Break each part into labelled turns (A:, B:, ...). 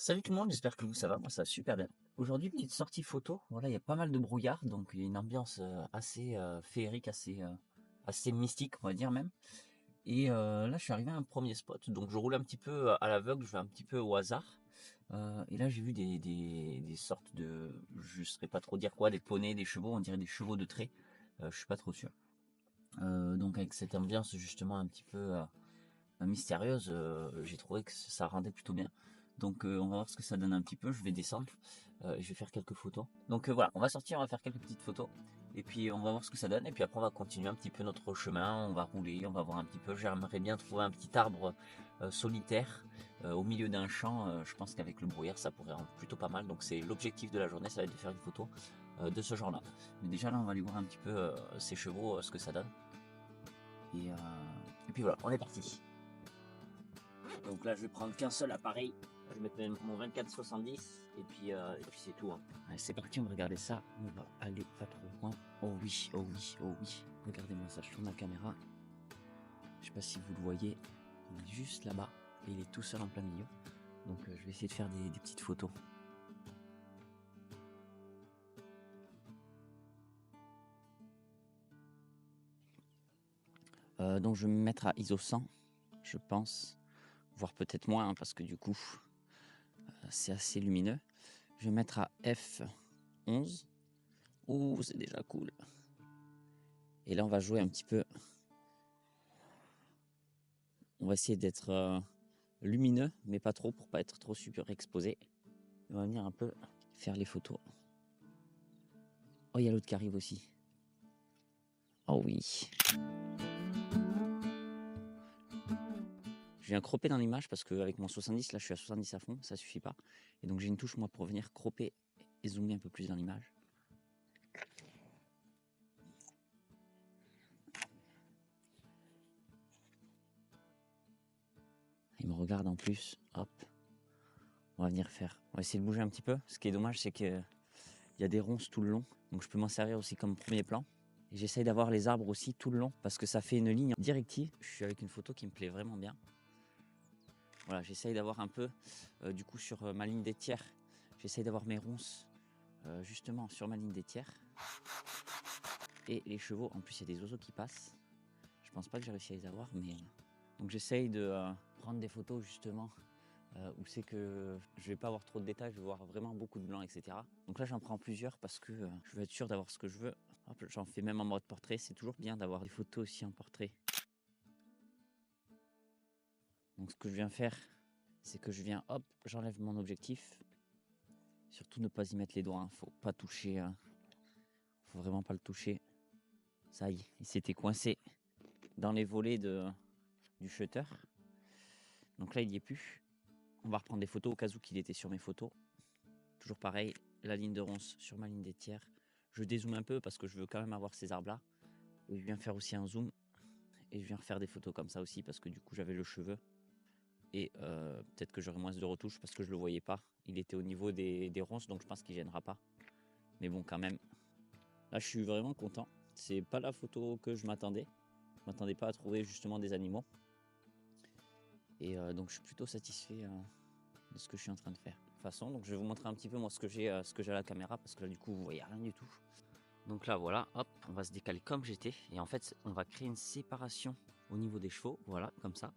A: Salut tout le monde, j'espère que vous ça va, moi ça va super bien. Aujourd'hui, petite sortie photo, voilà, il y a pas mal de brouillard, donc il y a une ambiance assez féerique, assez mystique, on va dire même. Et là, je suis arrivé à un premier spot, donc je roule un petit peu à l'aveugle, je vais un petit peu au hasard. Et là, j'ai vu des sortes de, je saurais pas trop dire quoi, des poneys, des chevaux, on dirait des chevaux de trait, je suis pas trop sûr. Donc avec cette ambiance justement un petit peu mystérieuse, j'ai trouvé que ça rendait plutôt bien. Donc on va voir ce que ça donne un petit peu, je vais descendre, et je vais faire quelques photos. Donc voilà, on va sortir, on va faire quelques petites photos, et puis on va voir ce que ça donne, et puis après on va continuer un petit peu notre chemin, on va rouler, on va voir un petit peu, j'aimerais bien trouver un petit arbre solitaire au milieu d'un champ, je pense qu'avec le brouillard ça pourrait rendre plutôt pas mal, donc c'est l'objectif de la journée, ça va être de faire une photo de ce genre là. Mais déjà là on va aller voir un petit peu ces chevaux, ce que ça donne, et puis voilà, on est parti. Donc là, je vais prendre qu'un seul appareil. Je vais mettre mon 24-70 et puis c'est tout, hein. Allez, c'est parti, on va regarder ça. On va aller pas trop loin. Oh oui, oh oui, oh oui. Regardez-moi ça, je tourne la caméra. Je sais pas si vous le voyez. Il est juste là-bas et il est tout seul en plein milieu. Donc je vais essayer de faire des petites photos. Donc je vais me mettre à ISO 100, je pense. Voire peut-être moins, hein, parce que du coup, c'est assez lumineux. Je vais mettre à F11. Ouh, c'est déjà cool. Et là, on va jouer un petit peu. On va essayer d'être lumineux, mais pas trop pour pas être trop super exposé. On va venir un peu faire les photos. Oh, il y a l'autre qui arrive aussi. Oh oui. Je viens cropper dans l'image parce qu'avec mon 70, là je suis à 70 à fond, ça suffit pas. Et donc j'ai une touche moi pour venir cropper et zoomer un peu plus dans l'image. Il me regarde en plus. Hop. On va venir faire. On va essayer de bouger un petit peu. Ce qui est dommage, c'est qu'il y a des ronces tout le long. Donc je peux m'en servir aussi comme premier plan. Et j'essaye d'avoir les arbres aussi tout le long parce que ça fait une ligne directive. Je suis avec une photo qui me plaît vraiment bien. Voilà, j'essaye d'avoir un peu, du coup, sur ma ligne des tiers, j'essaye d'avoir mes ronces justement sur ma ligne des tiers. Et les chevaux, en plus, il y a des oiseaux qui passent. Je pense pas que j'ai réussi à les avoir, mais. Donc j'essaye de prendre des photos justement où c'est que je vais pas avoir trop de détails, je vais voir vraiment beaucoup de blanc, etc. Donc là, j'en prends plusieurs parce que je veux être sûr d'avoir ce que je veux. Hop, j'en fais même en mode portrait, c'est toujours bien d'avoir des photos aussi en portrait. Donc ce que je viens faire, c'est que je viens, hop, j'enlève mon objectif. Surtout ne pas y mettre les doigts, hein. Faut pas toucher, faut vraiment pas le toucher. Ça y est, il s'était coincé dans les volets du shutter. Donc là, il y est plus. On va reprendre des photos au cas où qu'il était sur mes photos. Toujours pareil, la ligne de ronce sur ma ligne des tiers. Je dézoome un peu parce que je veux quand même avoir ces arbres-là. Et je viens faire aussi un zoom. Et je viens refaire des photos comme ça aussi parce que du coup, j'avais le cheveu. Et peut-être que j'aurai moins de retouches parce que je le voyais pas. Il était au niveau des ronces, donc je pense qu'il gênera pas. Mais bon, quand même, là, je suis vraiment content. C'est pas la photo que je m'attendais. Je m'attendais pas à trouver justement des animaux. Et donc, je suis plutôt satisfait de ce que je suis en train de faire. De toute façon, donc je vais vous montrer un petit peu moi ce que j'ai à la caméra parce que là, du coup, vous voyez rien du tout. Donc là, voilà, hop, on va se décaler comme j'étais. Et en fait, on va créer une séparation au niveau des chevaux. Voilà, comme ça.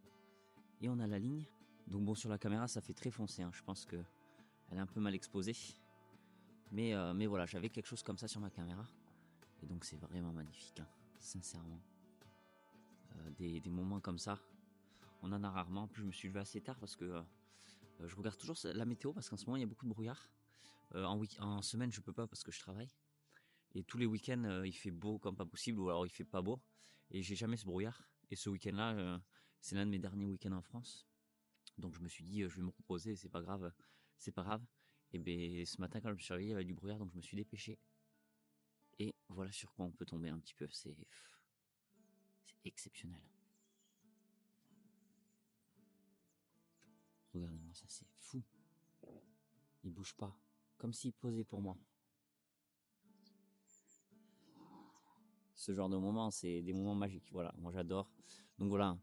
A: Et on a la ligne. Donc bon, sur la caméra, ça fait très foncé, hein. Je pense que elle est un peu mal exposée. Mais voilà, j'avais quelque chose comme ça sur ma caméra. Et donc c'est vraiment magnifique, hein, sincèrement. Des moments comme ça, on en a rarement. En plus, je me suis levé assez tard parce que je regarde toujours la météo parce qu'en ce moment, il y a beaucoup de brouillard. En semaine, je peux pas parce que je travaille. Et tous les week-ends, il fait beau comme pas possible ou alors il fait pas beau. Et j'ai jamais ce brouillard. Et ce week-end-là, c'est l'un de mes derniers week-ends en France. Donc je me suis dit, je vais me reposer, c'est pas grave, c'est pas grave. Et bien ce matin, quand je me suis réveillé, il y avait du brouillard, donc je me suis dépêché. Et voilà sur quoi on peut tomber un petit peu. C'est exceptionnel. Regardez-moi ça, c'est fou. Il bouge pas. Comme s'il posait pour moi. Ce genre de moments, c'est des moments magiques. Voilà, moi j'adore. Donc voilà,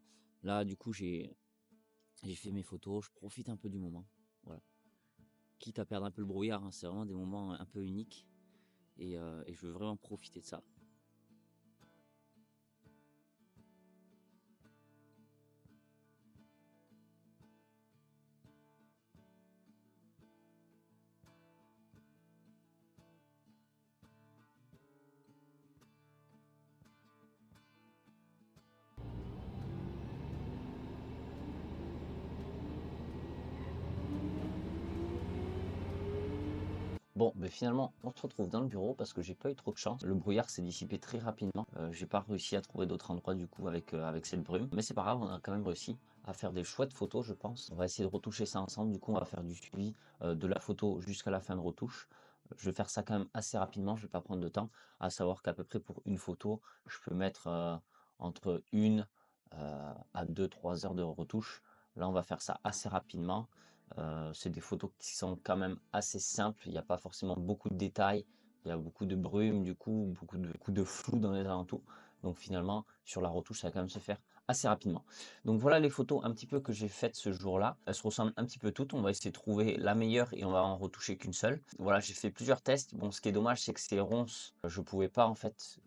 A: là du coup j'ai fait mes photos, je profite un peu du moment. Voilà. quitte à perdre un peu le brouillard, hein. C'est vraiment des moments un peu uniques et je veux vraiment profiter de ça. Bon, ben finalement, on se retrouve dans le bureau parce que j'ai pas eu trop de chance. Le brouillard s'est dissipé très rapidement. J'ai pas réussi à trouver d'autres endroits du coup avec cette brume. Mais c'est pas grave, on a quand même réussi à faire des chouettes photos, je pense. On va essayer de retoucher ça ensemble. Du coup, on va faire du suivi de la photo jusqu'à la fin de retouche. Je vais faire ça quand même assez rapidement, je vais pas prendre de temps. À savoir qu'à peu près pour une photo, je peux mettre entre une à 2-3 heures de retouche. Là, on va faire ça assez rapidement. C'est des photos qui sont quand même assez simples. Il n'y a pas forcément beaucoup de détails. Il y a beaucoup de brume, du coup, beaucoup de flou dans les alentours. Donc finalement, sur la retouche, ça va quand même se faire assez rapidement. Donc voilà les photos un petit peu que j'ai faites ce jour-là. Elles se ressemblent un petit peu toutes. On va essayer de trouver la meilleure et on va en retoucher qu'une seule. Voilà, j'ai fait plusieurs tests. Bon, ce qui est dommage, c'est que ces ronces, je pouvais pas en fait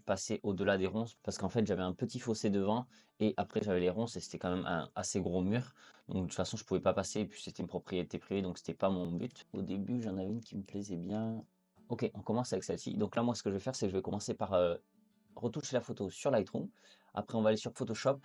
A: passer au-delà des ronces parce qu'en fait, j'avais un petit fossé devant et après j'avais les ronces et c'était quand même un assez gros mur. Donc de toute façon, je pouvais pas passer et puis c'était une propriété privée, donc c'était pas mon but. Au début, j'en avais une qui me plaisait bien. Ok, on commence avec celle-ci. Donc là, moi, ce que je vais faire, c'est que je vais commencer par retoucher la photo sur Lightroom. Après, on va aller sur Photoshop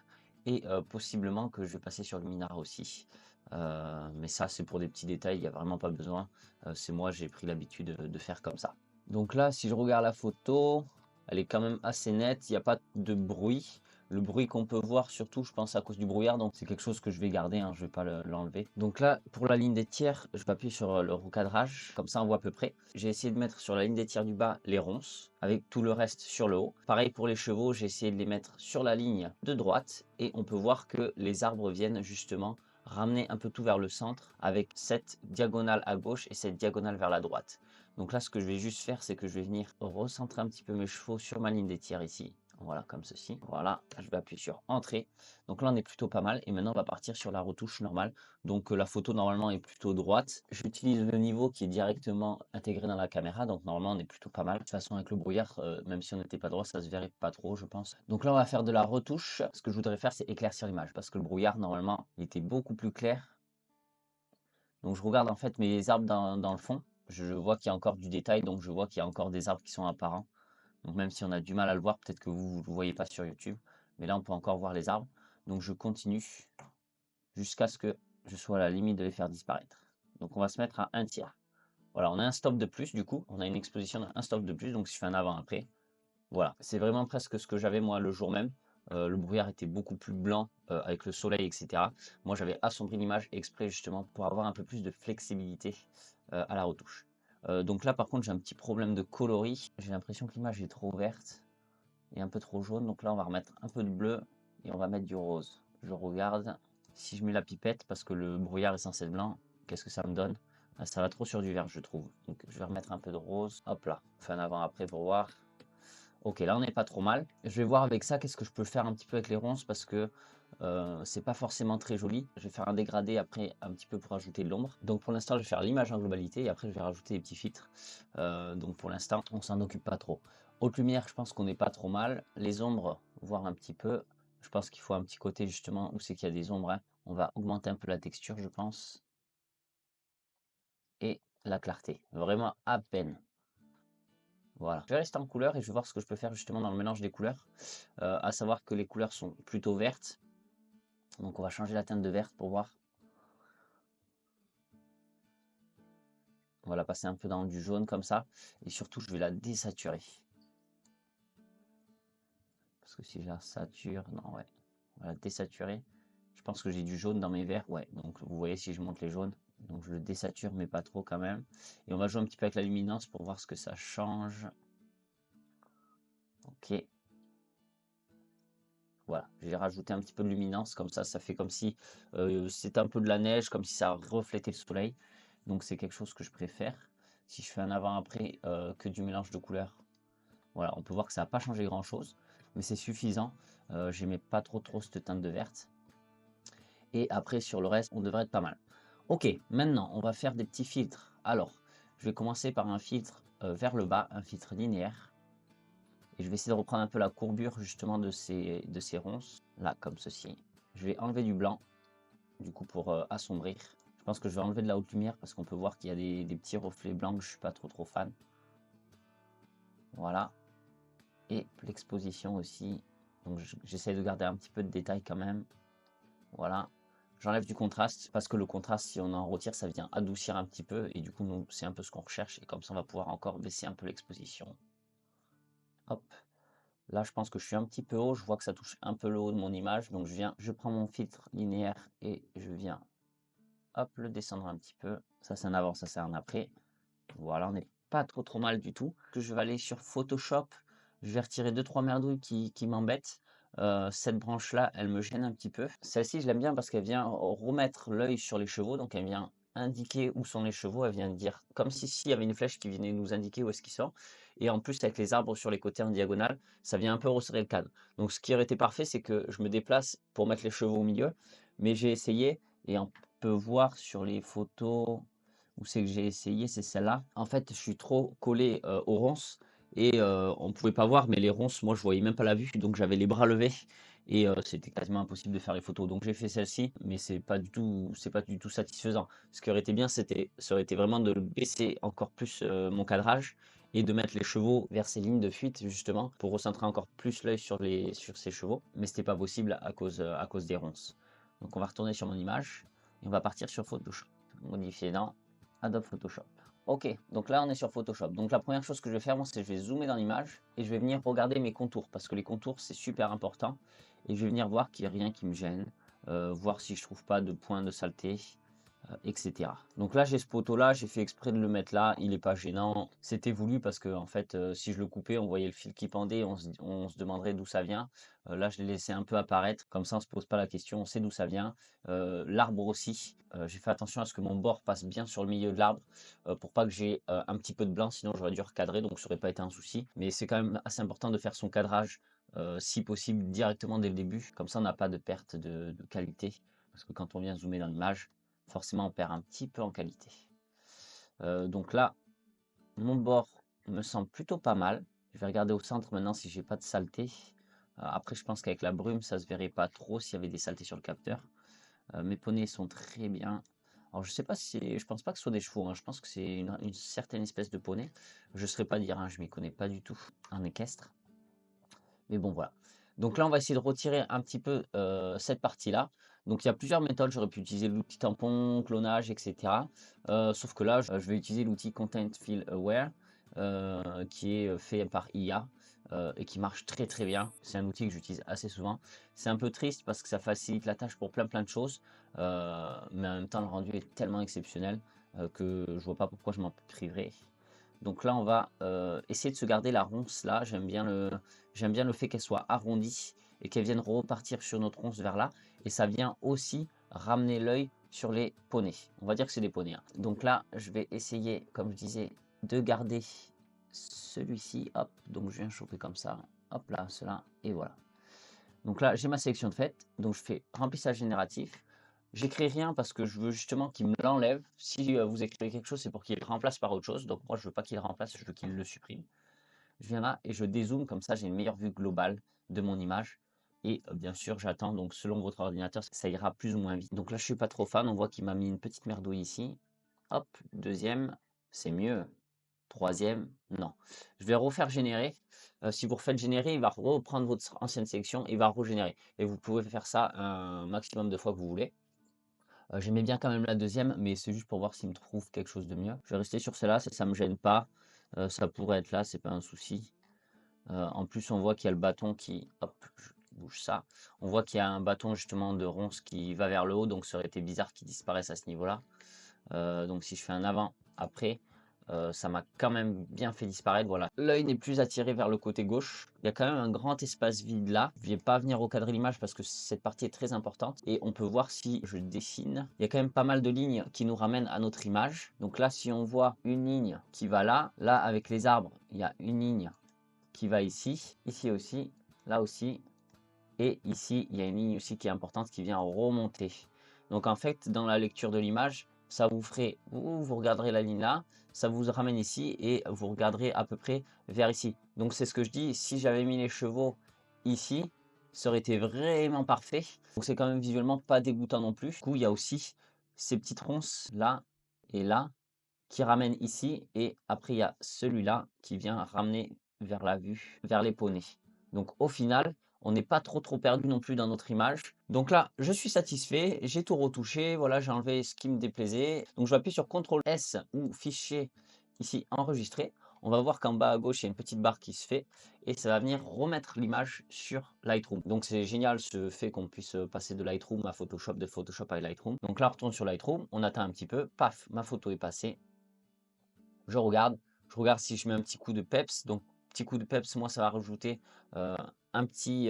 A: et possiblement que je vais passer sur Luminar aussi. Mais ça, c'est pour des petits détails, il n'y a vraiment pas besoin. C'est moi, j'ai pris l'habitude de faire comme ça. Donc là, si je regarde la photo, elle est quand même assez nette, il n'y a pas de bruit. Le bruit qu'on peut voir, surtout, je pense à cause du brouillard, donc c'est quelque chose que je vais garder, hein, je ne vais pas l'enlever. Donc là, pour la ligne des tiers, je vais appuyer sur le recadrage, comme ça on voit à peu près. J'ai essayé de mettre sur la ligne des tiers du bas les ronces, avec tout le reste sur le haut. Pareil pour les chevaux, j'ai essayé de les mettre sur la ligne de droite, et on peut voir que les arbres viennent justement ramener un peu tout vers le centre, avec cette diagonale à gauche et cette diagonale vers la droite. Donc là, ce que je vais juste faire, c'est que je vais venir recentrer un petit peu mes chevaux sur ma ligne des tiers ici. Voilà, comme ceci. Voilà, je vais appuyer sur Entrée. Donc là, on est plutôt pas mal. Et maintenant, on va partir sur la retouche normale. Donc la photo, normalement, est plutôt droite. J'utilise le niveau qui est directement intégré dans la caméra. Donc normalement, on est plutôt pas mal. De toute façon, avec le brouillard, même si on n'était pas droit, ça se verrait pas trop, je pense. Donc là, on va faire de la retouche. Ce que je voudrais faire, c'est éclaircir l'image. Parce que le brouillard, normalement, il était beaucoup plus clair. Donc je regarde en fait mes arbres dans le fond. Je vois qu'il y a encore du détail. Donc je vois qu'il y a encore des arbres qui sont apparents. Donc même si on a du mal à le voir, peut-être que vous ne le voyez pas sur YouTube. Mais là, on peut encore voir les arbres. Donc je continue jusqu'à ce que je sois à la limite de les faire disparaître. Donc on va se mettre à 1/3. Voilà, on a un stop de plus du coup. On a une exposition d'un stop de plus. Donc si je fais un avant-après, voilà. C'est vraiment presque ce que j'avais moi le jour même. Le brouillard était beaucoup plus blanc avec le soleil, etc. Moi, j'avais assombri l'image exprès justement pour avoir un peu plus de flexibilité à la retouche. Donc là, par contre, j'ai un petit problème de coloris. J'ai l'impression que l'image est trop verte et un peu trop jaune. Donc là, on va remettre un peu de bleu et on va mettre du rose. Je regarde. Si je mets la pipette, parce que le brouillard est censé être blanc, qu'est-ce que ça me donne? Ah, ça va trop sur du vert, je trouve. Donc je vais remettre un peu de rose. Hop là. On fait un avant-après pour voir. Ok, là on n'est pas trop mal. Je vais voir avec ça qu'est-ce que je peux faire un petit peu avec les ronces parce que c'est pas forcément très joli. Je vais faire un dégradé après un petit peu pour ajouter de l'ombre. Donc pour l'instant je vais faire l'image en globalité et après je vais rajouter des petits filtres. Donc pour l'instant on s'en occupe pas trop. Haute lumière, je pense qu'on n'est pas trop mal. Les ombres, voir un petit peu. Je pense qu'il faut un petit côté justement où c'est qu'il y a des ombres, hein. On va augmenter un peu la texture je pense. Et la clarté, vraiment à peine. Voilà. Je vais rester en couleur et je vais voir ce que je peux faire justement dans le mélange des couleurs. À savoir que les couleurs sont plutôt vertes. Donc on va changer la teinte de verte pour voir. On va la passer un peu dans du jaune comme ça. Et surtout, je vais la désaturer. Parce que si je la sature, non, ouais. On va la désaturer. Je pense que j'ai du jaune dans mes verts. Ouais, donc vous voyez si je monte les jaunes. Donc je le désature, mais pas trop quand même. Et on va jouer un petit peu avec la luminance pour voir ce que ça change. Ok. Voilà, j'ai rajouté un petit peu de luminance, comme ça fait comme si c'était un peu de la neige, comme si ça reflétait le soleil. Donc c'est quelque chose que je préfère. Si je fais un avant-après que du mélange de couleurs, voilà, on peut voir que ça n'a pas changé grand-chose, mais c'est suffisant. J'aimais pas trop cette teinte de verte. Et après sur le reste, on devrait être pas mal. Ok, maintenant on va faire des petits filtres. Alors, je vais commencer par un filtre vers le bas, un filtre linéaire. Et je vais essayer de reprendre un peu la courbure justement de ces ronces, là comme ceci. Je vais enlever du blanc, du coup pour assombrir. Je pense que je vais enlever de la haute lumière parce qu'on peut voir qu'il y a des petits reflets blancs que je suis pas trop fan. Voilà. Et l'exposition aussi. Donc j'essaie de garder un petit peu de détail quand même. Voilà. J'enlève du contraste parce que le contraste, si on en retire, ça vient adoucir un petit peu. Et du coup, c'est un peu ce qu'on recherche. Et comme ça, on va pouvoir encore baisser un peu l'exposition. Hop. Là, je pense que je suis un petit peu haut. Je vois que ça touche un peu le haut de mon image. Donc je prends mon filtre linéaire et je viens, hop, le descendre un petit peu. Ça, c'est un avant, ça, c'est un après. Voilà, on n'est pas trop mal du tout. Je vais aller sur Photoshop. Je vais retirer 2-3 merdouilles qui m'embêtent. Cette branche-là, elle me gêne un petit peu. Celle-ci, je l'aime bien parce qu'elle vient remettre l'œil sur les chevaux. Donc, elle vient indiquer où sont les chevaux. Elle vient dire comme si s'il y avait une flèche qui venait nous indiquer où est-ce qu'ils sont. Et en plus, avec les arbres sur les côtés en diagonale, ça vient un peu resserrer le cadre. Donc, ce qui aurait été parfait, c'est que je me déplace pour mettre les chevaux au milieu. Mais j'ai essayé et on peut voir sur les photos où c'est que j'ai essayé, c'est celle-là. En fait, je suis trop collé aux ronces et on ne pouvait pas voir, mais les ronces, moi, je voyais même pas la vue, donc j'avais les bras levés et c'était quasiment impossible de faire les photos. Donc j'ai fait celle-ci, mais c'est pas du tout satisfaisant. Ce qui aurait été bien, ça aurait été vraiment de baisser encore plus mon cadrage et de mettre les chevaux vers ces lignes de fuite justement pour recentrer encore plus l'œil sur ces chevaux, mais c'était pas possible à cause des ronces. Donc on va retourner sur mon image et on va partir sur Photoshop. Modifier dans Adobe Photoshop. Ok, donc là on est sur Photoshop. Donc la première chose que je vais faire, moi, c'est que je vais zoomer dans l'image et je vais venir regarder mes contours parce que les contours c'est super important. Et je vais venir voir qu'il n'y a rien qui me gêne, voir si je trouve pas de points de saleté, etc. Donc là j'ai ce poteau là, j'ai fait exprès de le mettre là, il n'est pas gênant. C'était voulu parce que en fait si je le coupais, on voyait le fil qui pendait, on se demanderait d'où ça vient. Là je l'ai laissé un peu apparaître, comme ça on se pose pas la question, on sait d'où ça vient. L'arbre aussi, j'ai fait attention à ce que mon bord passe bien sur le milieu de l'arbre pour pas que j'ai un petit peu de blanc, sinon j'aurais dû recadrer, donc ça aurait pas été un souci. Mais c'est quand même assez important de faire son cadrage si possible directement dès le début, comme ça on n'a pas de perte de qualité, parce que quand on vient zoomer dans l'image, forcément on perd un petit peu en qualité. Donc là, mon bord me semble plutôt pas mal. Je vais regarder au centre maintenant si j'ai pas de saleté. Après, je pense qu'avec la brume, ça se verrait pas trop s'il y avait des saletés sur le capteur. Mes poneys sont très bien. Alors je sais pas si je pense pas que ce soit des chevaux, hein. Je pense que c'est une certaine espèce de poney. Je ne saurais pas dire, hein, je m'y connais pas du tout en équestre. Mais bon, voilà. Donc là, on va essayer de retirer un petit peu cette partie-là. Donc il y a plusieurs méthodes. J'aurais pu utiliser l'outil tampon, clonage, etc. Sauf que là, je vais utiliser l'outil Content Fill Aware qui est fait par IA et qui marche très bien. C'est un outil que j'utilise assez souvent. C'est un peu triste parce que ça facilite la tâche pour plein de choses. Mais en même temps, le rendu est tellement exceptionnel que je vois pas pourquoi je m'en priverais. Donc là, on va essayer de se garder la ronce là. J'aime bien le fait qu'elle soit arrondie et qu'elle vienne repartir sur notre ronce vers là. Et ça vient aussi ramener l'œil sur les poneys. On va dire que c'est des poneys, hein. Donc là, je vais essayer, comme je disais, de garder celui-ci. Hop, donc je viens chauffer comme ça. Hop là, cela, et voilà. Donc là, j'ai ma sélection de fait. Donc je fais remplissage génératif. J'écris rien parce que je veux justement qu'il me l'enlève. Si vous écrivez quelque chose, c'est pour qu'il le remplace par autre chose. Donc moi, je veux pas qu'il le remplace, je veux qu'il le supprime. Je viens là et je dézoome, comme ça j'ai une meilleure vue globale de mon image. Et bien sûr, j'attends, donc selon votre ordinateur, ça ira plus ou moins vite. Donc là, je suis pas trop fan, on voit qu'il m'a mis une petite merdouille ici. Hop, deuxième, c'est mieux. Troisième, non. Je vais refaire générer. Si vous refaites générer, il va reprendre votre ancienne sélection et il va regénérer. Et vous pouvez faire ça un maximum de fois que vous voulez. J'aimais bien quand même la deuxième, mais c'est juste pour voir s'il me trouve quelque chose de mieux. Je vais rester sur celle-là, ça me gêne pas. Ça pourrait être là, c'est pas un souci. En plus, on voit qu'il y a le bâton qui, hop, je bouge ça. On voit qu'il y a un bâton justement de ronce qui va vers le haut, donc ça aurait été bizarre qu'il disparaisse à ce niveau-là. Donc si je fais un avant, après, ça m'a quand même bien fait disparaître. Voilà, l'œil n'est plus attiré vers le côté gauche. Il y a quand même un grand espace vide là. Je ne vais pas venir recadrer l'image parce que cette partie est très importante. Et on peut voir si je dessine. Il y a quand même pas mal de lignes qui nous ramènent à notre image. Donc là, si on voit une ligne qui va là, là avec les arbres, il y a une ligne qui va ici, ici aussi, là aussi. Et ici, il y a une ligne aussi qui est importante qui vient remonter. Donc en fait, dans la lecture de l'image, ça vous ferait, vous regarderez la ligne là, ça vous ramène ici et vous regarderez à peu près vers ici. Donc c'est ce que je dis, si j'avais mis les chevaux ici, ça aurait été vraiment parfait. Donc c'est quand même visuellement pas dégoûtant non plus. Du coup, il y a aussi ces petites ronces là et là qui ramènent ici et après il y a celui-là qui vient ramener vers la vue, vers les poneys. Donc au final, on n'est pas trop perdu non plus dans notre image. Donc là, je suis satisfait, j'ai tout retouché, voilà, j'ai enlevé ce qui me déplaisait. Donc je vais appuyer sur CTRL S ou fichier ici enregistrer. On va voir qu'en bas à gauche, il y a une petite barre qui se fait et ça va venir remettre l'image sur Lightroom. Donc c'est génial ce fait qu'on puisse passer de Lightroom à Photoshop, de Photoshop à Lightroom. Donc là, on retourne sur Lightroom, on attend un petit peu, paf, ma photo est passée. Je regarde si je mets un petit coup de peps. Donc, petit coup de peps, moi, ça va rajouter un petit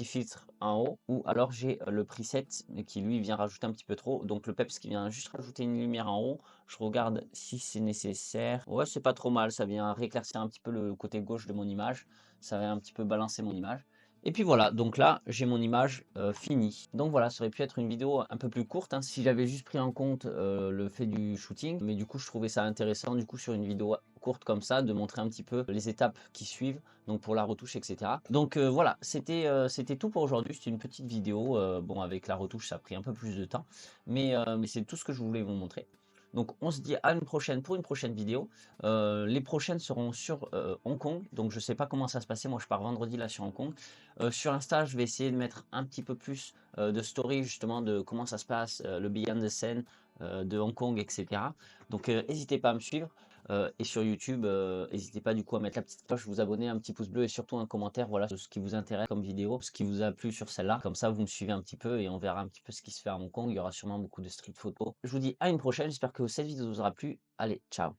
A: filtre en haut. Ou alors, j'ai le preset qui, lui, vient rajouter un petit peu trop. Donc, le peps qui vient juste rajouter une lumière en haut. Je regarde si c'est nécessaire. Ouais, c'est pas trop mal. Ça vient rééclaircir un petit peu le côté gauche de mon image. Ça vient un petit peu balancer mon image. Et puis voilà, donc là, j'ai mon image finie. Donc voilà, ça aurait pu être une vidéo un peu plus courte, hein, si j'avais juste pris en compte le fait du shooting. Mais du coup, je trouvais ça intéressant, du coup, sur une vidéo courte comme ça, de montrer un petit peu les étapes qui suivent, donc pour la retouche, etc. Donc voilà, c'était tout pour aujourd'hui. C'était une petite vidéo. Bon, avec la retouche, ça a pris un peu plus de temps. Mais c'est tout ce que je voulais vous montrer. Donc on se dit à une prochaine pour une prochaine vidéo. Les prochaines seront sur Hong Kong. Donc je ne sais pas comment ça se passer. Moi, je pars vendredi là sur Hong Kong. Sur Insta, je vais essayer de mettre un petit peu plus de story justement de comment ça se passe, le behind the scene de Hong Kong, etc. Donc n'hésitez pas à me suivre. Et sur YouTube, n'hésitez pas du coup à mettre la petite cloche, vous abonner, un petit pouce bleu et surtout un commentaire, voilà, sur ce qui vous intéresse comme vidéo, ce qui vous a plu sur celle-là. Comme ça, vous me suivez un petit peu et on verra un petit peu ce qui se fait à Hong Kong. Il y aura sûrement beaucoup de street photos. Je vous dis à une prochaine, j'espère que cette vidéo vous aura plu. Allez, ciao!